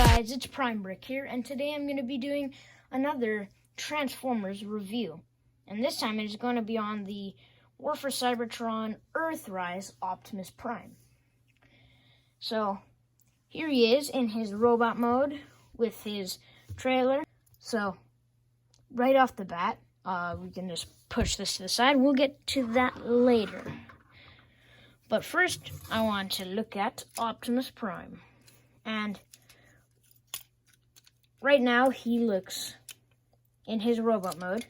guys, it's Prime Brick here, and today I'm going to be doing another Transformers review. And this time it is going to be on the War for Cybertron Earthrise Optimus Prime. So, here he is in his robot mode with his trailer. So, right off the bat, we can just push this to the side. We'll get to that later. But first, I want to look at Optimus Prime. And right now, he looks in his robot mode.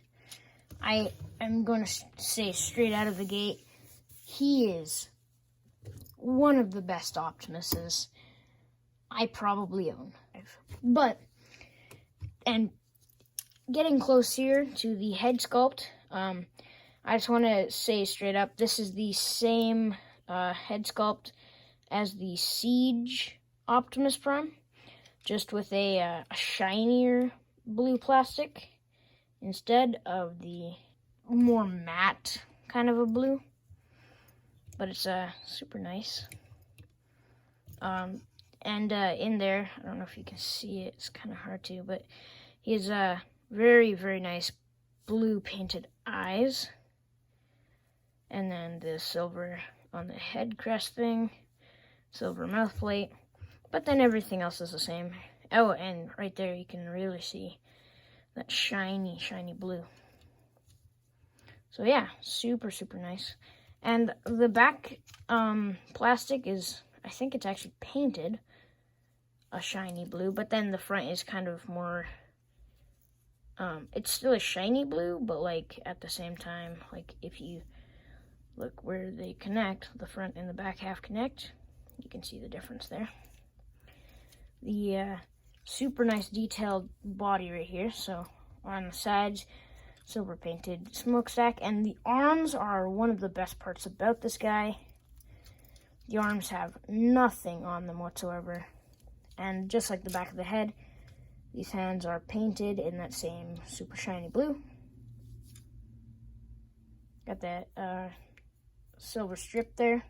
I am going to say straight out of the gate, he is one of the best Optimuses I probably own. But, and getting close here to the head sculpt, I just want to say straight up, this is the same head sculpt as the Siege Optimus Prime, just with a shinier blue plastic instead of the more matte kind of a blue. But it's super nice. And in there, I don't know if you can see it, it's kind of hard to, but he has very, very nice blue painted eyes. And then the silver on the head crest thing, silver mouth plate. But then everything else is the same. Oh, and right there you can really see that shiny, shiny blue. So yeah, super, super nice. And the back plastic is, I think it's actually painted a shiny blue, but then the front is kind of more, it's still a shiny blue, but like at the same time, like if you look where they connect, the front and the back half connect, you can see the difference there. The super nice detailed body right here. So on the sides, silver painted smokestack, and the arms are one of the best parts about this guy. The arms have nothing on them whatsoever, and just like the back of the head, these hands are painted in that same super shiny blue. Got that silver strip there.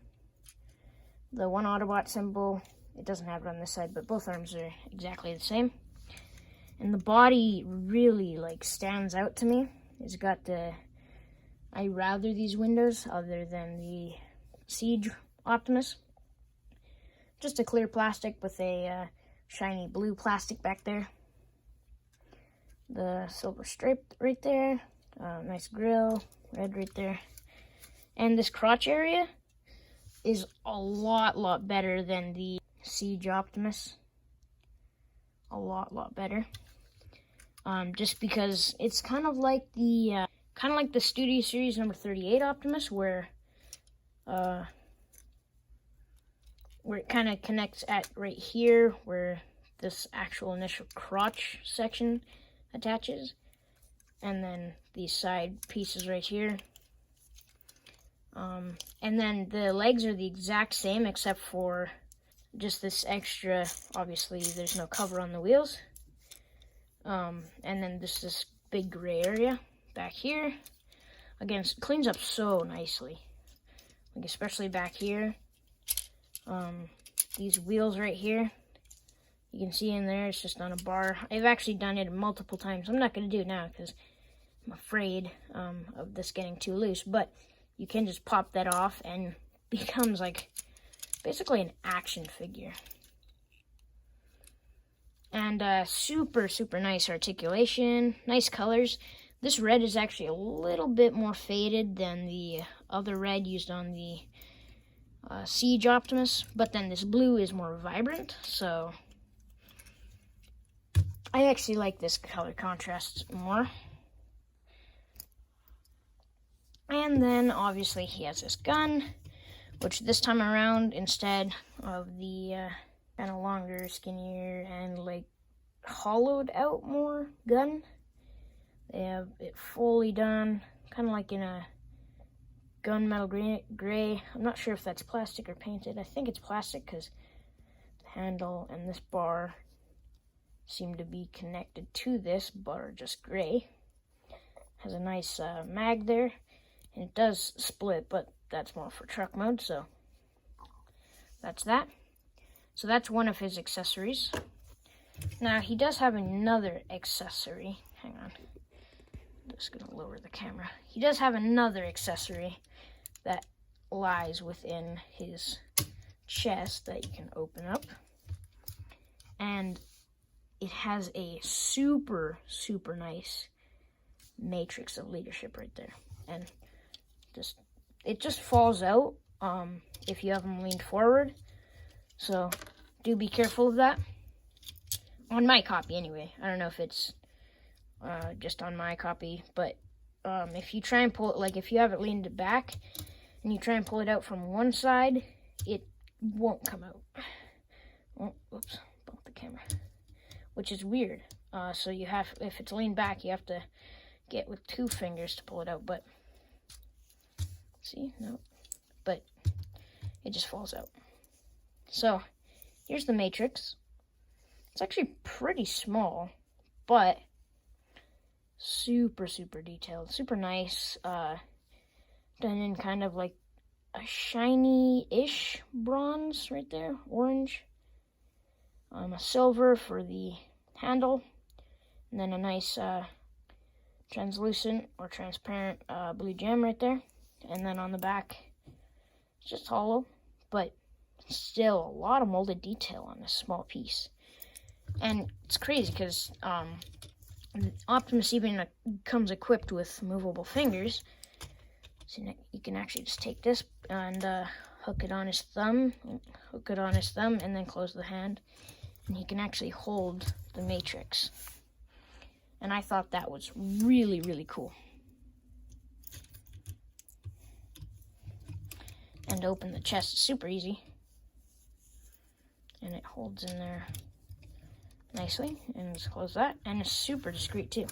The one Autobot symbol, it doesn't have it on this side, but both arms are exactly the same. And the body really like stands out to me. It's got the, I rather these windows other than the Siege Optimus. Just a clear plastic with a shiny blue plastic back there. The silver stripe right there. Nice grill, red right there. And this crotch area is a lot better than the Siege Optimus. A lot better. Just because it's kind of like the Studio Series number 38 Optimus, where it kind of connects at right here, where this actual initial crotch section attaches, and then these side pieces right here. And then the legs are the exact same, except for just this extra, obviously there's no cover on the wheels. And then this big gray area back here. Again, it cleans up so nicely. Like especially back here. These wheels right here. You can see in there, it's just on a bar. I've actually done it multiple times. I'm not going to do it now because I'm afraid of this getting too loose. But you can just pop that off and it becomes like basically an action figure. And super nice articulation, nice colors. This red is actually a little bit more faded than the other red used on the Siege Optimus, but then this blue is more vibrant, so I actually like this color contrast more. And then obviously he has this gun, which this time around, instead of the kind of longer, skinnier, and like hollowed out more gun, they have it fully done, kind of like in a gunmetal gray. I'm not sure if that's plastic or painted. I think it's plastic because the handle and this bar seem to be connected to this, but are just gray. Has a nice mag there, and it does split, but that's more for truck mode, so that's that. So that's one of his accessories. Now, he does have another accessory. Hang on. I'm just going to lower the camera. He does have another accessory that lies within his chest that you can open up. And it has a super, super nice matrix of leadership right there. And it just falls out if you have them leaned forward. So do be careful of that. On my copy anyway. I don't know if it's just on my copy, but if you try and pull it, like if you have it leaned back and you try and pull it out from one side, it won't come out. Oh, oops, bumped the camera. Which is weird. So you have, if it's leaned back, you have to get with 2 fingers to pull it out, but see, no, but it just falls out. So here's the matrix. It's actually pretty small, but super, super detailed, super nice, done in kind of like a shiny-ish bronze right there, orange. A silver for the handle, and then a nice translucent or transparent blue gem right there. And then on the back, it's just hollow, but still a lot of molded detail on this small piece. And it's crazy because Optimus even comes equipped with movable fingers. So you can actually just take this and hook it on his thumb, and then close the hand. And he can actually hold the matrix. And I thought that was really, really cool. And to open the chest is super easy. And it holds in there nicely. And just close that. And it's super discreet too.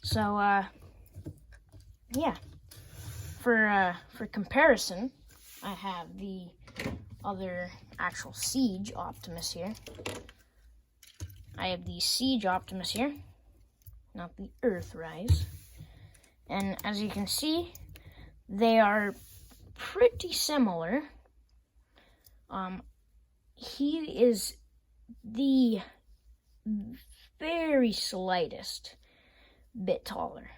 So, yeah. For comparison, I have the other actual Siege Optimus here. I have the Siege Optimus here, not the Earthrise. And as you can see, they are pretty similar. He is the very slightest bit taller.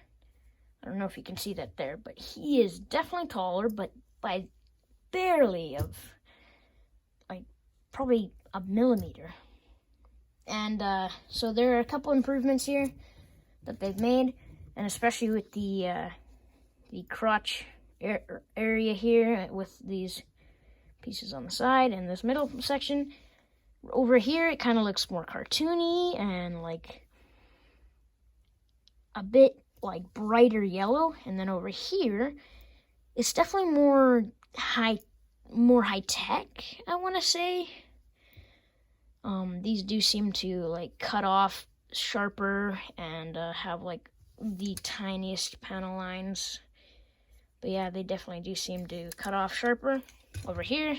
I don't know if you can see that there, but he is definitely taller, but by barely of probably a millimeter. And so there are a couple improvements here that they've made, and especially with the crotch area here with these pieces on the side and this middle section. Over here it kind of looks more cartoony and like a bit like brighter yellow, and then over here it's definitely more high tech, I want to say. These do seem to like cut off sharper and have like the tiniest panel lines. But yeah, they definitely do seem to cut off sharper. Over here,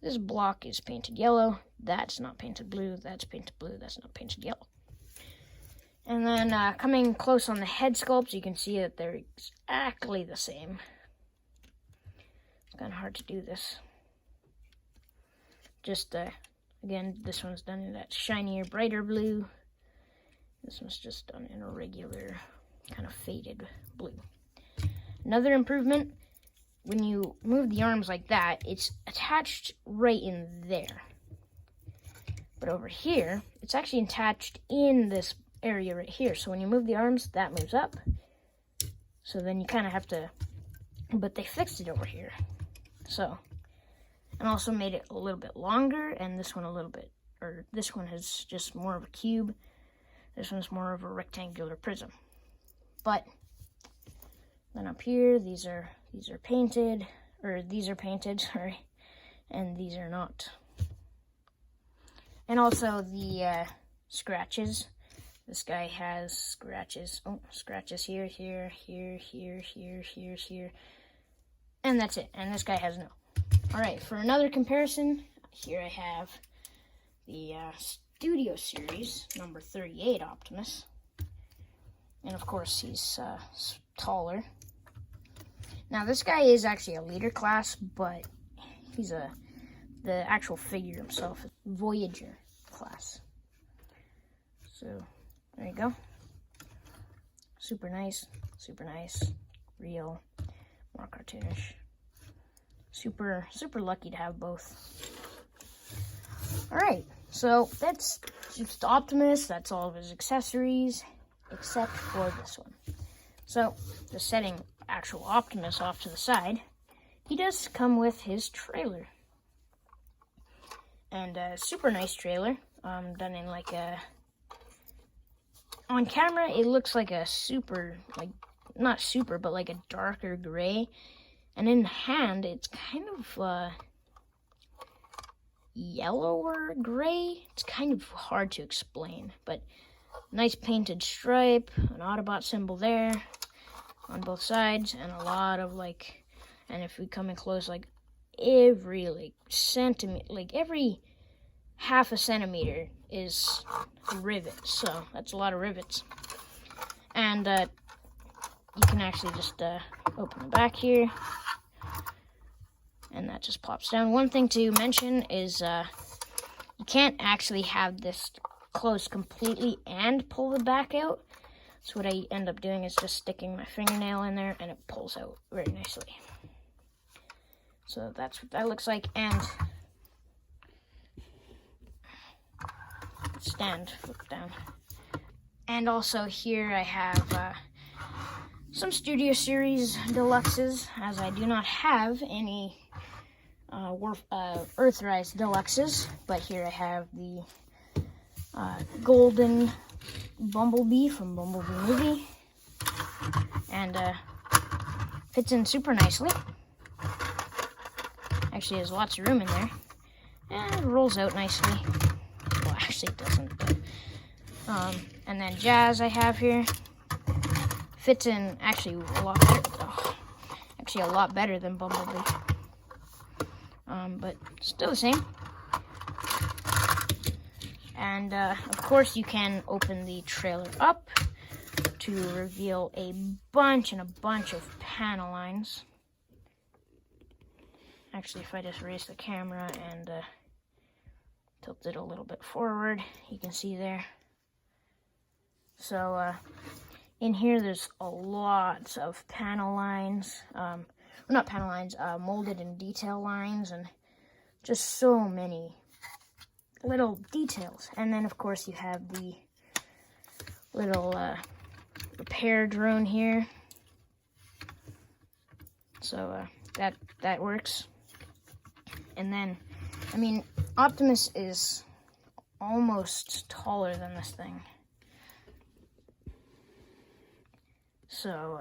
this block is painted yellow. That's not painted blue. That's painted blue. That's not painted yellow. And then coming close on the head sculpts, you can see that they're exactly the same. It's kind of hard to do this. Just, again, this one's done in that shinier, brighter blue. This one's just done in a regular, kind of faded blue. Another improvement, when you move the arms like that, it's attached right in there. But over here, it's actually attached in this area right here. So when you move the arms, that moves up. So then you kind of have to, but they fixed it over here. So, and also made it a little bit longer, and this one a little bit, or this one is just more of a cube. This one's more of a rectangular prism. But then up here, these are painted, sorry, and these are not. And also the scratches. This guy has scratches. Oh, scratches here, here, here, here, here, here, here. And that's it. And this guy has no. Alright, for another comparison, here I have the Studio Series, number 38 Optimus. And of course, he's taller. Now, this guy is actually a leader class, but he's the actual figure himself is Voyager class. So there you go. Super nice, real, more cartoonish. Super lucky to have both. All right, so that's just Optimus. That's all of his accessories, except for this one. So, just setting actual Optimus off to the side, he does come with his trailer. And a super nice trailer, done in like a... On camera, it looks like a super, like, not super, but like a darker gray. And in hand, it's kind of yellower gray. It's kind of hard to explain, but nice painted stripe, an Autobot symbol there on both sides, and a lot of like, and if we come in close, like every like centimeter, like every half a centimeter is rivets. So that's a lot of rivets. And you can actually just open the back here, and that just pops down. One thing to mention is you can't actually have this closed completely and pull the back out. So what I end up doing is just sticking my fingernail in there, and it pulls out very nicely. So that's what that looks like. And stand, flip down. And also here I have some Studio Series Deluxes, as I do not have any Earthrise Deluxes, but here I have the golden Bumblebee from Bumblebee movie, and fits in super nicely. Actually has lots of room in there, and it rolls out nicely. Well, actually it doesn't, but, and then Jazz I have here, fits in actually a lot better, actually a lot better than Bumblebee, but still the same. And of course you can open the trailer up to reveal a bunch of panel lines. Actually, if I just raise the camera and tilt it a little bit forward, you can see there. So in here there's a lot of panel lines, well, not panel lines, molded and detail lines, and just so many little details. And then of course you have the little repair drone here, so that works. And then, I mean, Optimus is almost taller than this thing, so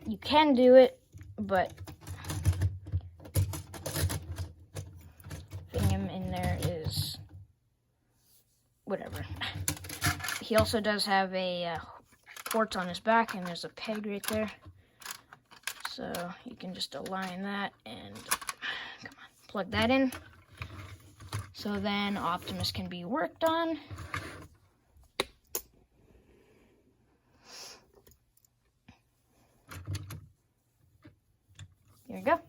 you can do it, but fitting him in there is whatever. He also does have a port on his back, and there's a peg right there, so you can just align that and plug that in. So then Optimus can be worked on. There you go.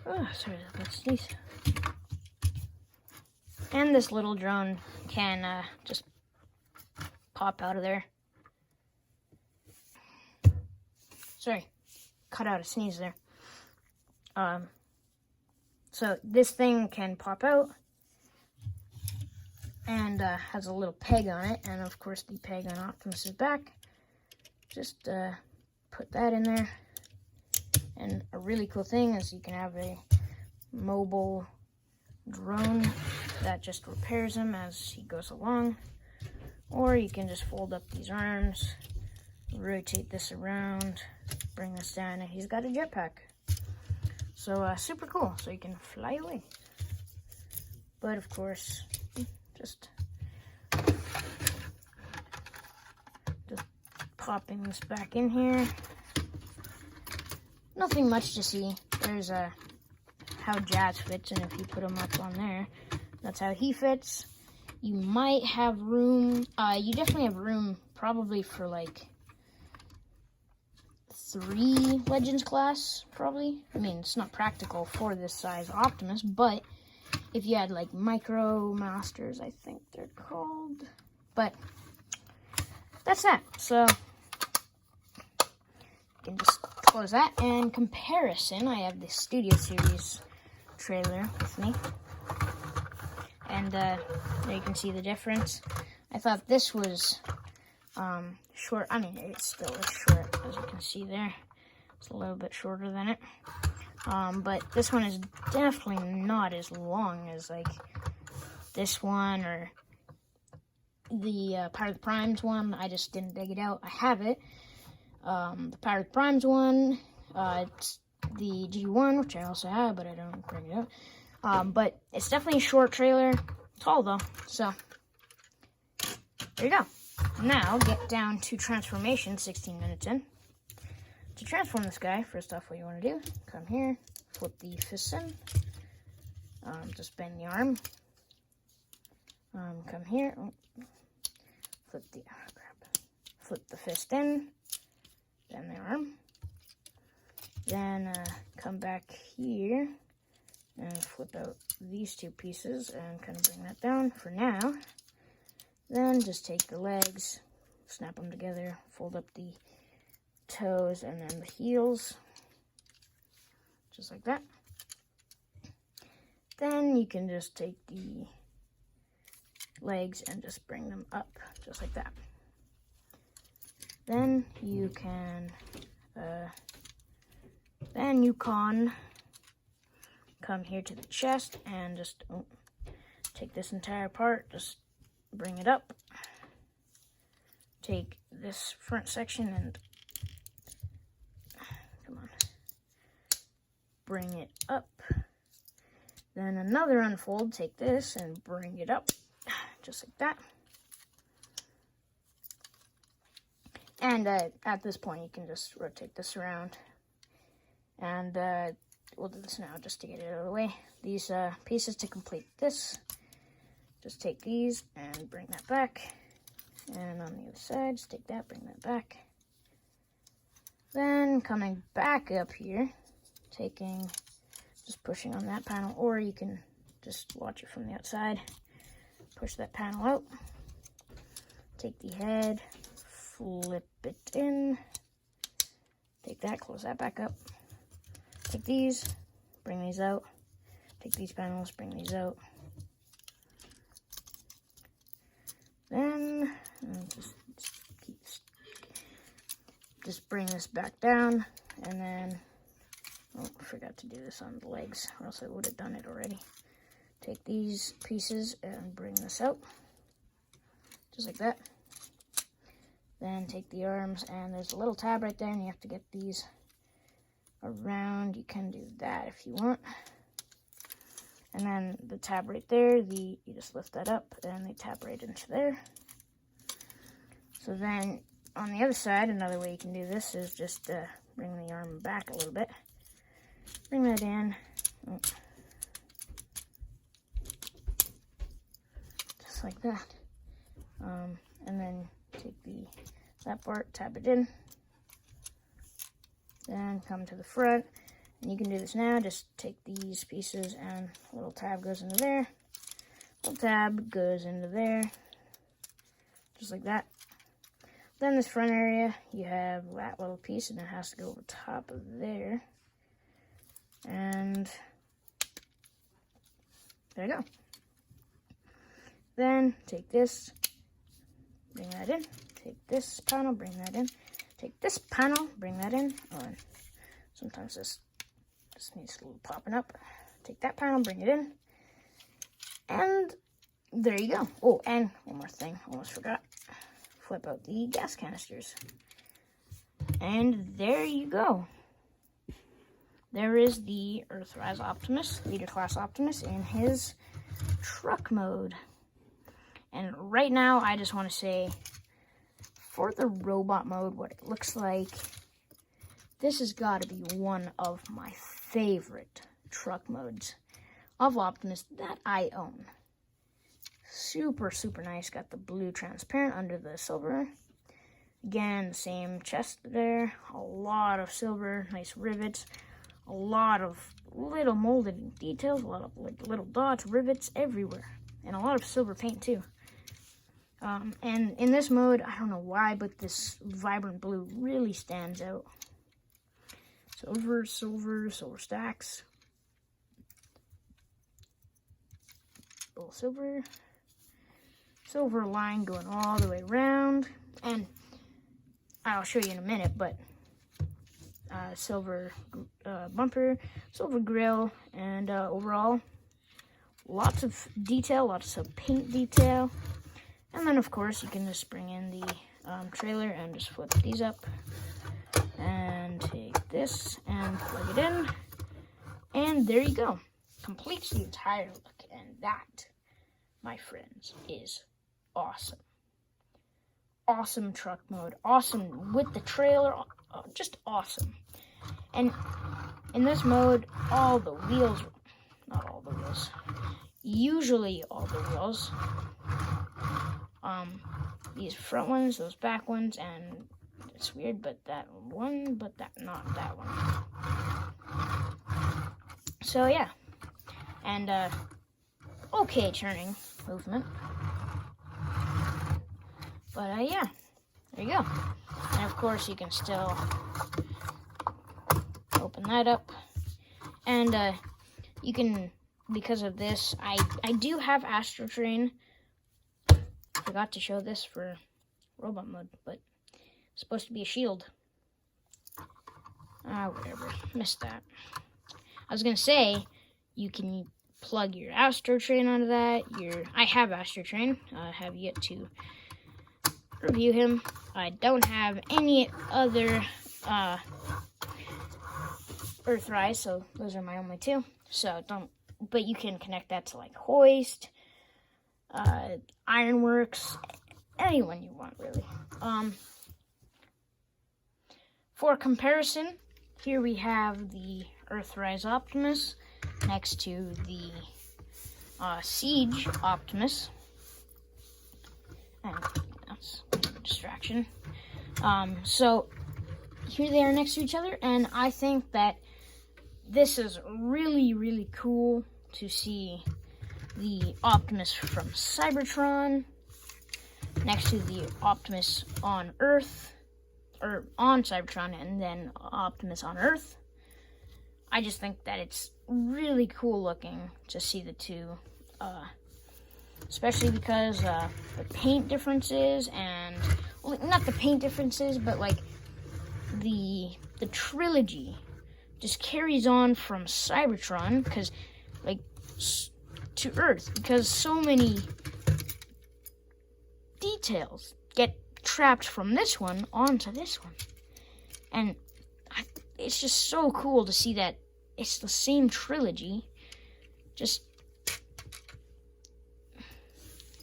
Oh, sorry, let's sneeze. And this little drone can just pop out of there. Sorry, cut out a sneeze there. So this thing can pop out and has a little peg on it, and of course the peg on Optimus's back. Just put that in there. And a really cool thing is you can have a mobile drone that just repairs him as he goes along, or you can just fold up these arms, rotate this around, bring this down, and he's got a jetpack. So super cool, so you can fly away. But of course, just popping this back in here. Nothing much to see. There's how Jazz fits, and if you put him up on there, that's how he fits. You might have room, you definitely have room probably for like 3 Legends class, probably. I mean, it's not practical for this size Optimus, but if you had like Micro Masters, I think they're called. But that's that. So you can just close that. And comparison, I have the Studio Series trailer with me. And there you can see the difference. I thought this was short. I mean, it still is short, as you can see there. It's a little bit shorter than it. But this one is definitely not as long as like this one or the Power of the Primes one. I just didn't dig it out. I have it. The Power of the Primes one, it's the G1, which I also have, but I don't bring it up. But it's definitely a short trailer. Tall though, so there you go. Now get down to transformation, 16 minutes in. To transform this guy, first off, what you want to do, come here, flip the fist in, just bend the arm, come here, flip the fist in, bend the arm, then come back here and flip out these two pieces and kind of bring that down for now. Then just take the legs, snap them together, fold up the toes and then the heels, just like that. Then you can just take the legs and just bring them up, just like that. Then you can, come here to the chest and just take this entire part, just bring it up. Take this front section and bring it up. Then another unfold, take this and bring it up, just like that. And at this point, you can just rotate this around. And we'll do this now just to get it out of the way. These pieces to complete this, just take these and bring that back. And on the other side, just take that, bring that back. Then coming back up here, just pushing on that panel, or you can just watch it from the outside. Push that panel out. Take the head, flip it in. Take that, close that back up. Take these, bring these out. Take these panels, bring these out. Then just bring this back down, and then I forgot to do this on the legs, or else I would have done it already. Take these pieces and bring this out, just like that. Then take the arms, and there's a little tab right there, and you have to get these around. You can do that if you want. And then the tab right there, you just lift that up, and they tab right into there. So then on the other side, another way you can do this is just bring the arm back a little bit. Bring that in. Just like that. And then take that part, tab it in. Then come to the front. And you can do this now. Just take these pieces and a little tab goes into there. Little tab goes into there. Just like that. Then this front area, you have that little piece and it has to go over top of there. And there you go. Then take this, bring that in. Take this panel, bring that in. Take this panel, bring that in. Oh, and sometimes this needs a little popping up. Take that panel, bring it in. And there you go. Oh, and one more thing, almost forgot. Flip out the gas canisters. And there you go. There is the Earthrise Optimus, Leader Class Optimus, in his truck mode. And right now, I just want to say, for the robot mode, what it looks like, this has got to be one of my favorite truck modes of Optimus that I own. Super, super nice. Got the blue transparent under the silver. Again, the same chest there. A lot of silver, nice rivets. a lot of little molded details, a lot of like little dots, rivets everywhere, and a lot of silver paint too. And in this mode, I don't know why, but this vibrant blue really stands out. Silver, silver, silver stacks. Little silver. Silver line going all the way around. And I'll show you in a minute, but silver bumper, silver grill, and overall, lots of detail, lots of paint detail. And then, of course, you can just bring in the trailer and just flip these up. And take this and plug it in. And there you go. Completes the entire look. And that, my friends, is awesome. Awesome truck mode. Awesome with the trailer. Just awesome. And in this mode, all the wheels, not all the wheels, usually all the wheels, these front ones, those back ones, and it's weird, but that one, but that, not that one. So yeah, and okay turning movement, but yeah, there you go. And of course you can still open that up, and you can, because of this, I do have Astro Train. Forgot to show this for robot mode, but it's supposed to be a shield. Whatever, missed that. I was gonna say you can plug your Astro Train onto that. I have Astro Train. I have yet to review him. I don't have any other Earthrise, so those are my only two. So but you can connect that to like Hoist, Ironworks, anyone you want really. For comparison, here we have the Earthrise Optimus next to the Siege Optimus. And that's a distraction. So here they are next to each other, and I think that this is really, really cool to see the Optimus from Cybertron next to the Optimus on Earth, or on Cybertron, and then Optimus on Earth. I just think that it's really cool looking to see the two, especially because the paint differences, and, well, not the paint differences, but like the trilogy just carries on from Cybertron, because like to Earth, because so many details get trapped from this one onto this one, and it's just so cool to see that it's the same trilogy, just a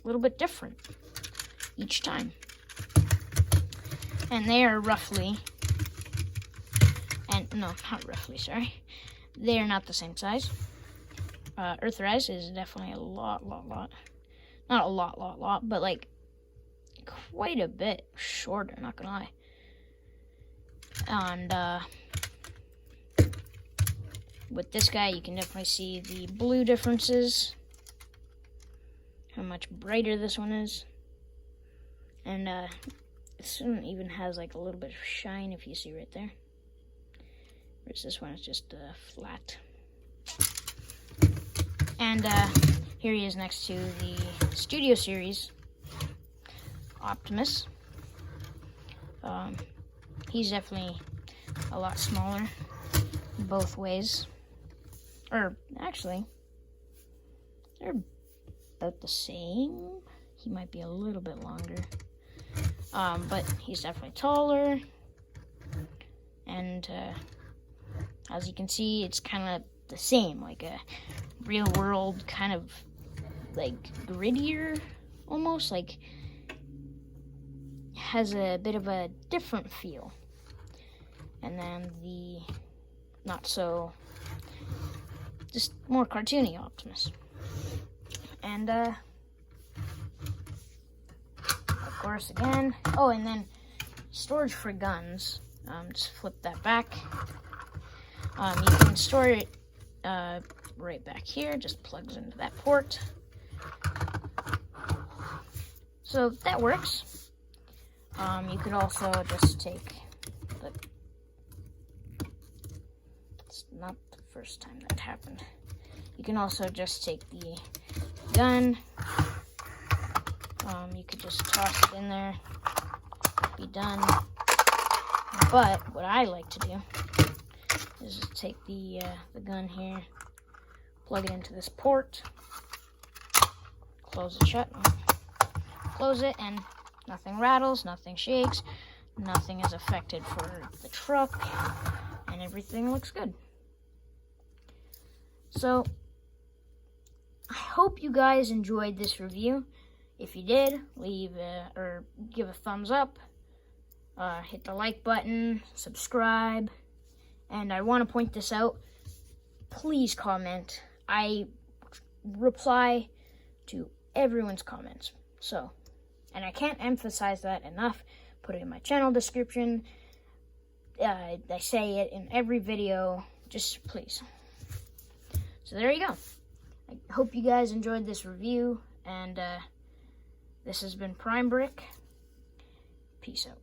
little bit different each time. And they are roughly, and no, not roughly, sorry, they are not the same size. Earthrise is definitely a lot, not a lot, but like quite a bit shorter, not gonna lie. And with this guy, you can definitely see the blue differences, how much brighter this one is. And this one even has like a little bit of shine, if you see right there. Whereas this one is just flat. And here he is next to the Studio Series Optimus. He's definitely a lot smaller both ways. Or actually, they're about the same. He might be a little bit longer. But he's definitely taller. And as you can see, it's kind of the same, like a real world kind of like grittier, almost like has a bit of a different feel. And then the not so, just more cartoony Optimus. And of course again, oh, and then storage for guns. Just flip that back. You can store it right back here, just plugs into that port. So that works. You could also just take the... It's not the first time that happened. You can also just take the gun. You could just toss it in there, be done. But what I like to do is just take the gun here, plug it into this port, close it shut, close it, and nothing rattles, nothing shakes, nothing is affected for the truck, and everything looks good. So, I hope you guys enjoyed this review. If you did, leave or give a thumbs up, hit the like button, subscribe, and I want to point this out. Please comment. I reply to everyone's comments. So, and I can't emphasize that enough. Put it in my channel description. I say it in every video. Just please. So there you go. I hope you guys enjoyed this review, and this has been Prime Brick. Peace out.